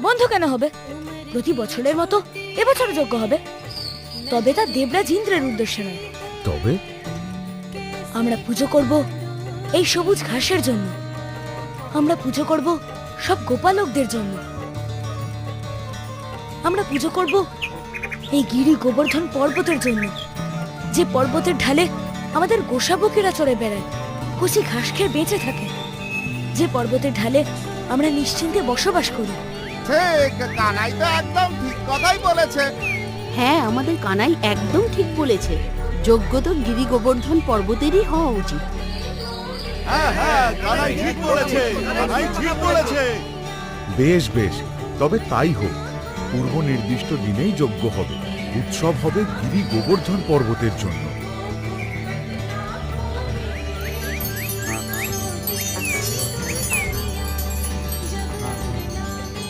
বন্ধ কেন হবে? প্রতি বছরের মতো এবছর যজ্ঞ হবে, তবে তা দেবরাজ ইন্দ্রের উদ্দেশ্যে নয়। তবে আমরা পুজো করব এই সবুজ ঘাসের জন্য, আমরা পুজো করব সব গোপালকদের জন্য, আমরা পুজো করব এই গিরি গোবর্ধন পর্বতের জন্য, যে পর্বতের ঢালে আমাদের গোসাবকেরা চড়ে বেড়ায়, কচি ঘাস খেয়ে বেঁচে থাকে, যে পর্বতের ঢালে আমরা নিশ্চিন্তে বসবাস করি। ঠিক, কানাই তো একদম ঠিক কথাই বলেছে। হ্যাঁ, আমাদের কানাই একদম ঠিক বলেছে। যজ্ঞ তো গিরি গোবর্ধন পর্বতেরই হওয়া উচিত। হ্যাঁ হ্যাঁ, কানাই ঠিক বলেছে, কানাই ঠিক বলেছে। বেশ বেশ, তবে তাই হোক। পূর্ব নির্দিষ্ট দিনেই যজ্ঞ হবে, উৎসব হবে গিরি গোবর্ধন পর্বতের জন্য।